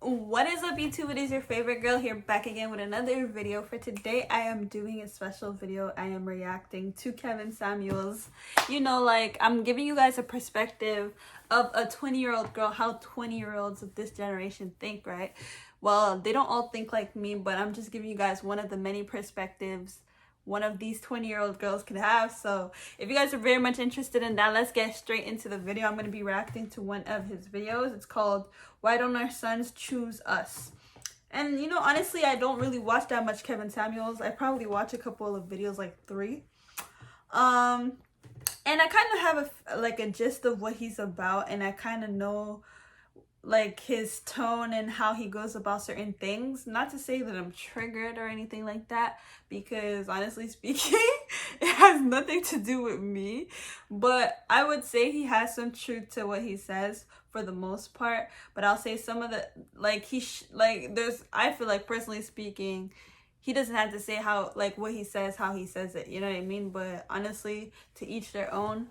What is up, YouTube? It is your favorite girl here, back again with another video. For today, I am doing a special video. I am reacting to Kevin Samuels. You know, like, I'm giving you guys a perspective of a 20-year-old girl, how 20-year-olds of this generation think, right? Well, they don't all think like me, but I'm just giving you guys one of the many perspectives one of these 20-year-old girls could have. So if you guys are very much interested in that, let's get straight into the video. I'm going to be reacting to one of his videos. It's called Why Don't Our Sons Choose Us? And you know, honestly, I don't really watch that much Kevin Samuels. I probably watch a couple of videos, like 3. And I kind of have a gist of what he's about, and I kind of know like his tone and how he goes about certain things. Not to say that I'm triggered or anything like that, because honestly speaking, it has nothing to do with me. But I would say he has some truth to what he says for the most part. But I'll say some of the I feel like, personally speaking, he doesn't have to say how, like, what he says, how he says it, you know what I mean? But honestly, to each their own.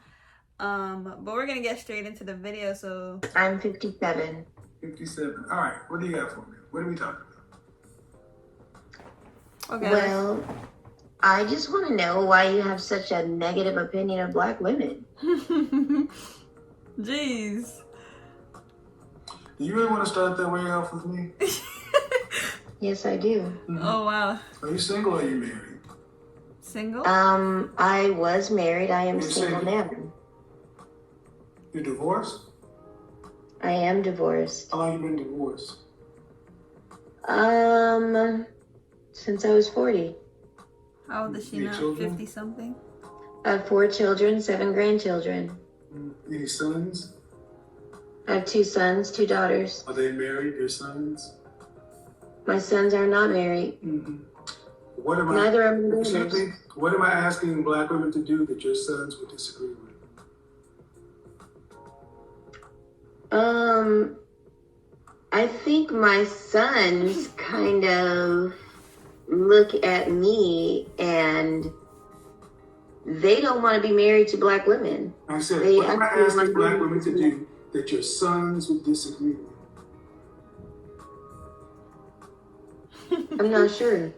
But we're gonna get straight into the video. So I'm 57. 57. All right. What do you got for me? What are we talking about? okay. Well, I just want to know why you have such a negative opinion of black women. Jeez. Do you really want to start that way off with me? Yes, I do. Mm-hmm. Oh wow. Are you single or are you married? Single? I was married. I am You're single single? now. You're divorced? I am divorced. How long you been divorced? Since I was 40. How old is she Your now? children? 50 something? I have 4 children, 7 grandchildren. Any sons? I have 2 sons, 2 daughters. Are they married, your sons? My sons are not married. Mm-hmm. What am Neither are my daughters. Simply, what am I asking black women to do that your sons would disagree with? I think my sons kind of look at me and they don't want to be married to black women. I said, They what am I actually asking want black to- women to do that your sons would disagree with? I'm not sure.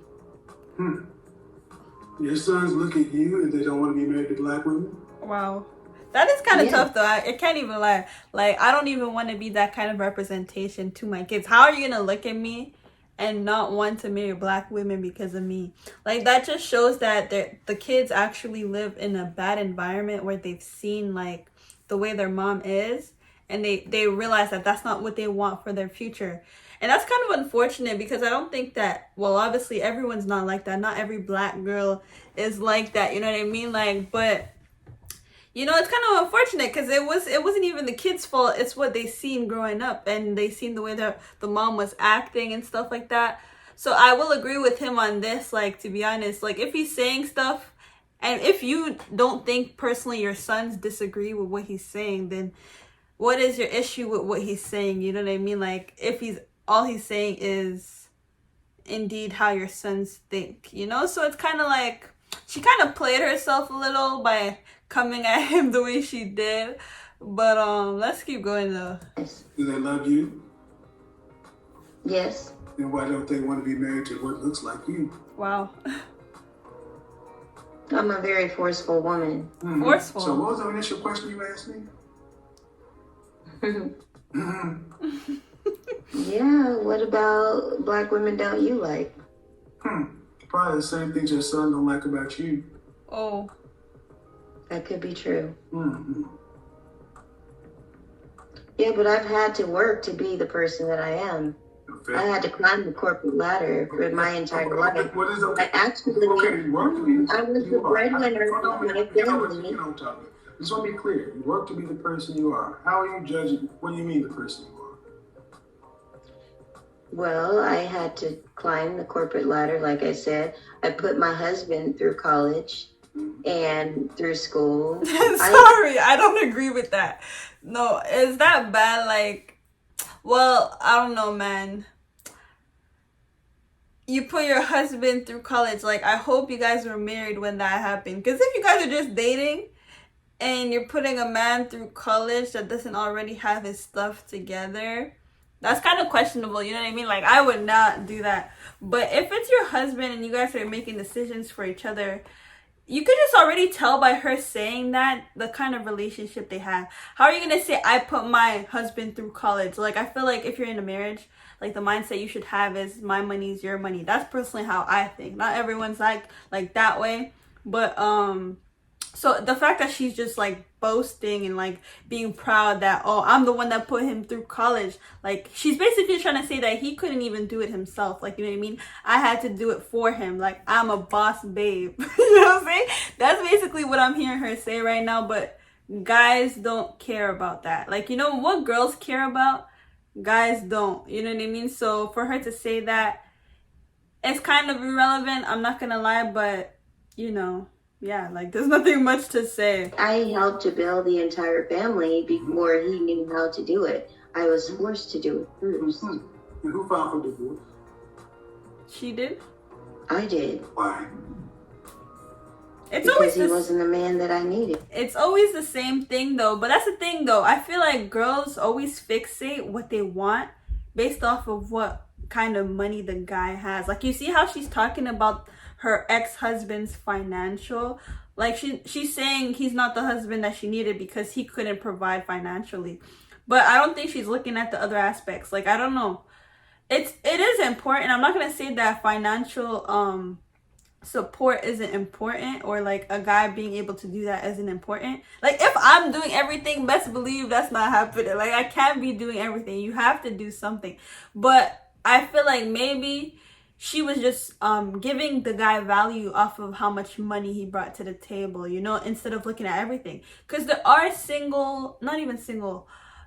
Your sons look at you and they don't want to be married to black women? Wow. That is kind of Yeah. tough though. I can't even lie. Like, I don't even want to be that kind of representation to my kids. How are you gonna look at me and not want to marry black women because of me? Like, that just shows that the kids actually live in a bad environment where they've seen like the way their mom is, and they realize that that's not what they want for their future. And that's kind of unfortunate, because I don't think that, well, obviously everyone's not like that. Not every black girl is like that, you know what I mean? Like, but you know, it's kind of unfortunate, because it wasn't even the kids' fault. It's what they seen growing up, and they seen the way that the mom was acting and stuff like that. So I will agree with him on this. Like, to be honest, like, if he's saying stuff, and if you don't think personally your sons disagree with what he's saying, then what is your issue with what he's saying? You know what I mean? Like, if all he's saying is indeed how your sons think, you know? So it's kind of like she kind of played herself a little by coming at him the way she did. But let's keep going though. Do they love you? Yes. Then why don't they want to be married to what looks like you? Wow. I'm a very forceful woman. Mhm. Forceful. So what was the initial question you asked me? Yeah, what about black women don't you like? Probably the same things your son don't like about you. Oh. That could be true. Mm-hmm. Yeah, but I've had to work to be the person that I am. I had to climb the corporate ladder for my entire life. What is I okay? actually, Okay, you work to be. I was the breadwinner of my family. You don't tell me. Just want to be clear. You work to be the person you are. How are you judging? What do you mean the person you are? Well, I had to climb the corporate ladder, like I said. I put my husband through college and through school. Sorry, I don't agree with that. No, is that bad? Like, well, I don't know, man. You put your husband through college. Like, I hope you guys were married when that happened. Because if you guys are just dating and you're putting a man through college that doesn't already have his stuff together, That's kind of questionable, you know what I mean? Like, I would not do that. But if it's your husband and you guys are making decisions for each other, you could just already tell by her saying that the kind of relationship they have. How are you gonna say I put my husband through college? Like, I feel like if you're in a marriage, like the mindset you should have is my money is your money. That's personally how I think. Not everyone's like that way, but so the fact that she's just like boasting and like being proud that, oh, I'm the one that put him through college, like she's basically trying to say that he couldn't even do it himself. Like, you know what I mean? I had to do it for him. Like, I'm a boss babe. You know what I'm saying? That's basically what I'm hearing her say right now. But guys don't care about that. Like, you know what girls care about? Guys don't. You know what I mean? So for her to say that, it's kind of irrelevant. I'm not gonna lie, but you know, yeah, like there's nothing much to say. I helped to build the entire family before he knew how to do it. I was forced to do it first. And who filed for divorce? She did. I did. Why? It's Because always he wasn't the man that I needed. It's always the same thing though. But that's the thing though. I feel like girls always fixate what they want based off of what kind of money the guy has. Like, you see how she's talking about her ex-husband's financial, like she's saying he's not the husband that she needed because he couldn't provide financially. But I don't think she's looking at the other aspects. Like, I don't know. It is important. I'm not gonna say that financial support isn't important, or like a guy being able to do that isn't important. Like, if I'm doing everything, best believe that's not happening. Like, I can't be doing everything. You have to do something. But I feel like maybe she was just giving the guy value off of how much money he brought to the table, you know, instead of looking at everything. Because there are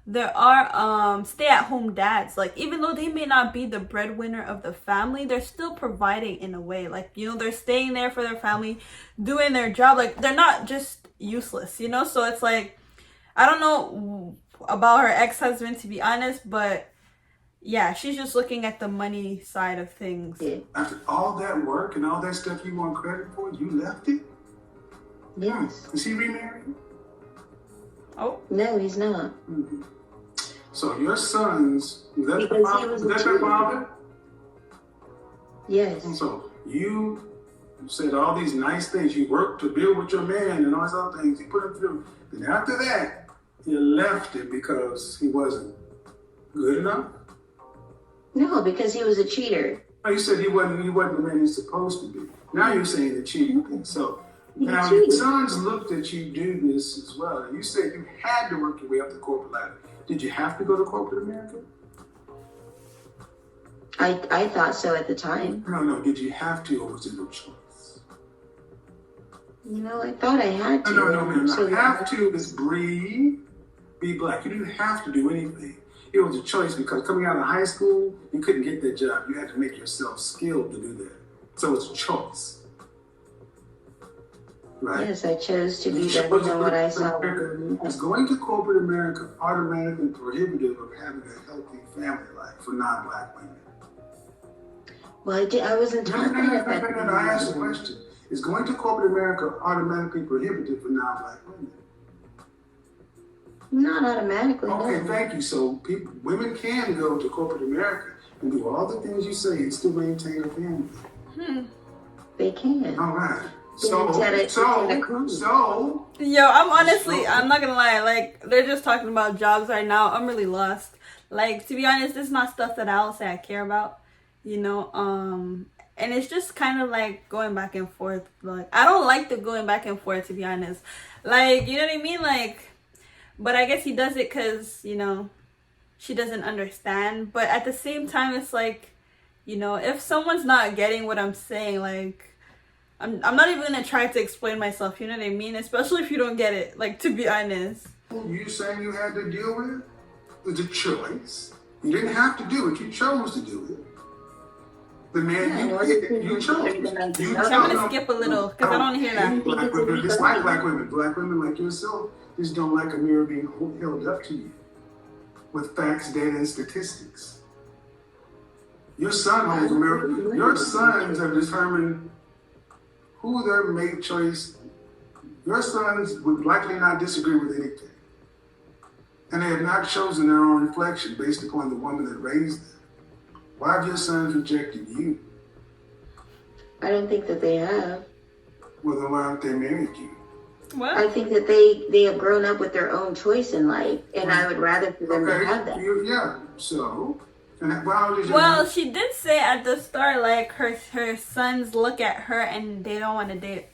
there are stay-at-home dads. Like, even though they may not be the breadwinner of the family, they're still providing in a way. Like, you know, they're staying there for their family, doing their job. Like, they're not just useless, you know. So it's like, I don't know about her ex-husband, to be honest, but yeah, she's just looking at the money side of things. Yeah. After all that work and all that stuff you want credit for, you left it? Yes. Is he remarried? Oh. No, he's not. Mm-hmm. So your sons, was that Because the he father? was Was a that their cheater. father? Yes. And so you said all these nice things. You worked to build with your man and all these other things. You put him through. Then after that, you left it because he wasn't good enough? No, because he was a cheater. Oh, you said he wasn't the man he's supposed to be. Now you're saying the cheating thing. So He now cheated. your sons looked at you do this as well. And you said you had to work your way up the corporate ladder. Did you have to go to corporate America? I thought so at the time. No. Did you have to, or was it no choice? You know, I thought I had to. No. So Have to is breathe, be black. You didn't have to do anything. It was a choice because coming out of high school, you couldn't get that job. You had to make yourself skilled to do that. So it's a choice. Right? Yes, I chose to be You better chose than to what I go to saw. America. Is going to corporate America automatically prohibitive of having a healthy family life for non-black women? Well, I wasn't taught that. No, I asked the question. Is going to corporate America automatically prohibitive for non-black women? Not automatically, Okay, no. thank you. So women can go to corporate America and do all the things you say and still maintain a family. They can. All right. It's at a cruise. Yo, I'm not gonna lie, like, they're just talking about jobs right now. I'm really lost. Like, to be honest, this is not stuff that I'll say I care about, you know. And it's just kind of like going back and forth. Like, I don't like the going back and forth, to be honest. Like, you know what I mean? Like, but I guess he does it because, you know, she doesn't understand. But at the same time, it's like, you know, if someone's not getting what I'm saying, like, I'm not even gonna try to explain myself, you know what I mean? Especially if you don't get it, like, to be honest. You saying you had to deal with it? It's a choice. You didn't have to do it. You chose to do it. The man you chose. I'm gonna skip a little because I don't want to hear that. Black women dislike black women. Black women like yourself just don't like a mirror being held up to you with facts, data, and statistics. Your son holds a mirror. Your sons have determined who their mate choice. Your sons would likely not disagree with anything. And they have not chosen their own reflection based upon the woman that raised them. Why have your sons rejected you? I don't think that they have. Well, then why haven't they married you? What? I think that they have grown up with their own choice in life, and I would rather for them to have that. Yeah. So, and how old is your Well, son? she did say at the start, like, her sons look at her and they don't want to date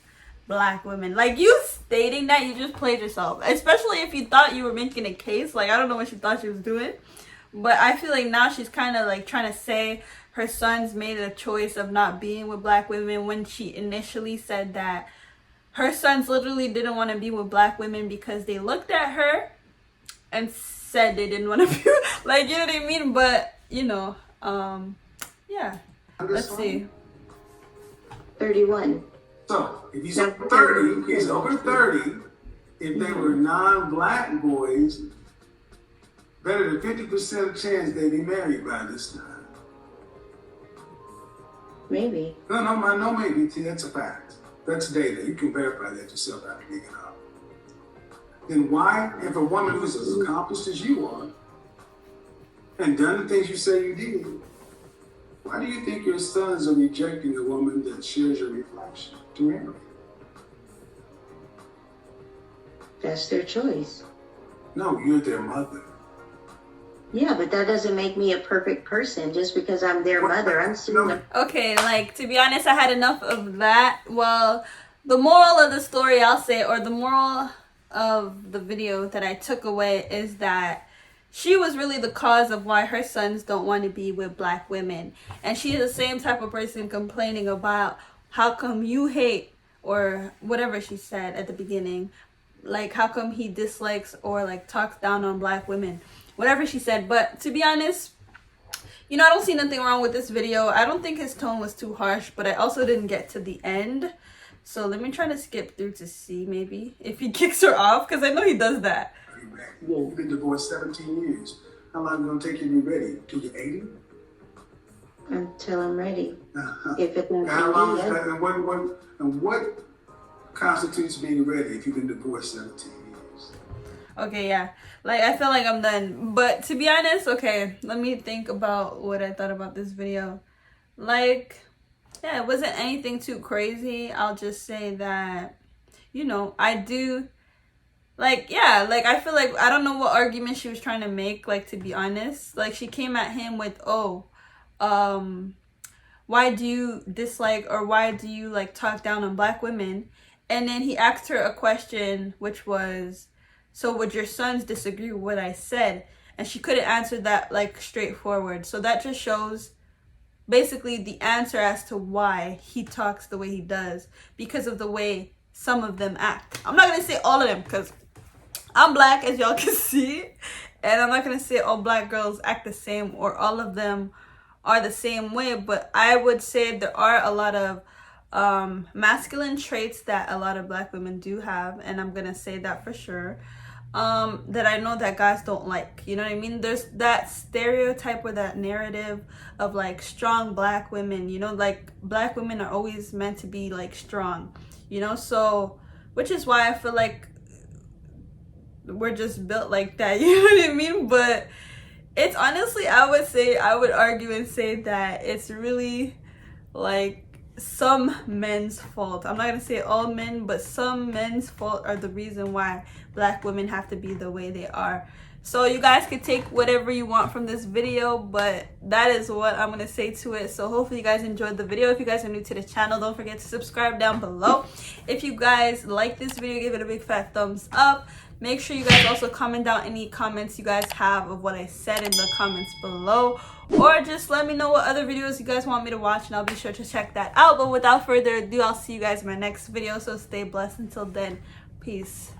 black women. Like, you stating that, you just played yourself. Especially if you thought you were making a case. Like, I don't know what she thought she was doing. But I feel like now she's kind of, like, trying to say her sons made a choice of not being with black women when she initially said that her sons literally didn't want to be with black women because they looked at her and said they didn't want to be like, you know what I mean? But, you know, yeah. Let's see. 31. So, if he's over 30, he's over 30. If they were non-black boys, better than 50% chance they'd be married by this time. Maybe. No, maybe. That's a fact. That's data. You can verify that yourself after digging out. Then why, if a woman who's as accomplished as you are, and done the things you say you did, why do you think your sons are rejecting a woman that shares your reflection to marry? That's their choice. No, you're their mother. Yeah, but that doesn't make me a perfect person just because I'm their mother. I'm still No. Okay, like, to be honest, I had enough of that. Well, the moral of the story, I'll say, or the moral of the video that I took away is that she was really the cause of why her sons don't want to be with black women. And she's the same type of person complaining about how come you hate, or whatever she said at the beginning, like how come he dislikes or like talks down on black women, whatever she said. But to be honest, you know, I don't see nothing wrong with this video. I don't think his tone was too harsh, but I also didn't get to the end. So let me try to skip through to see maybe if he kicks her off, because I know he does that. You've been divorced 17 years. How long is it going to take you to be ready? Till you're 80? until I'm ready. If it's not How long is ready, that? And what constitutes being ready if you've been divorced 17 years? Okay, yeah. Like, I feel like I'm done. But to be honest, okay, let me think about what I thought about this video. Like, yeah, it wasn't anything too crazy. I'll just say that, you know, I do, like, yeah, like, I feel like, I don't know what argument she was trying to make, like, to be honest. Like, she came at him with, why do you dislike, or why do you, like, talk down on black women? And then he asked her a question, which was, so would your sons disagree with what I said? And she couldn't answer that, like, straightforward. So that just shows basically the answer as to why he talks the way he does, because of the way some of them act. I'm not gonna say all of them, because I'm black, as y'all can see, and I'm not gonna say all black girls act the same or all of them are the same way, but I would say there are a lot of masculine traits that a lot of black women do have, and I'm gonna say that for sure, that I know that guys don't like. You know what I mean? There's that stereotype or that narrative of, like, strong black women, you know, like, black women are always meant to be, like, strong, you know? So, which is why I feel like we're just built like that, you know what I mean? But it's honestly, I would argue and say that it's really, like, some men's fault. I'm not gonna say all men, but some men's fault are the reason why black women have to be the way they are. So you guys can take whatever you want from this video, but that is what I'm gonna say to it. So hopefully you guys enjoyed the video. If you guys are new to the channel, don't forget to subscribe down below. If you guys like this video, give it a big fat thumbs up. Make sure you guys also comment down any comments you guys have of what I said in the comments below, or just let me know what other videos you guys want me to watch, and I'll be sure to check that out. But without further ado, I'll see you guys in my next video, so stay blessed until then. Peace.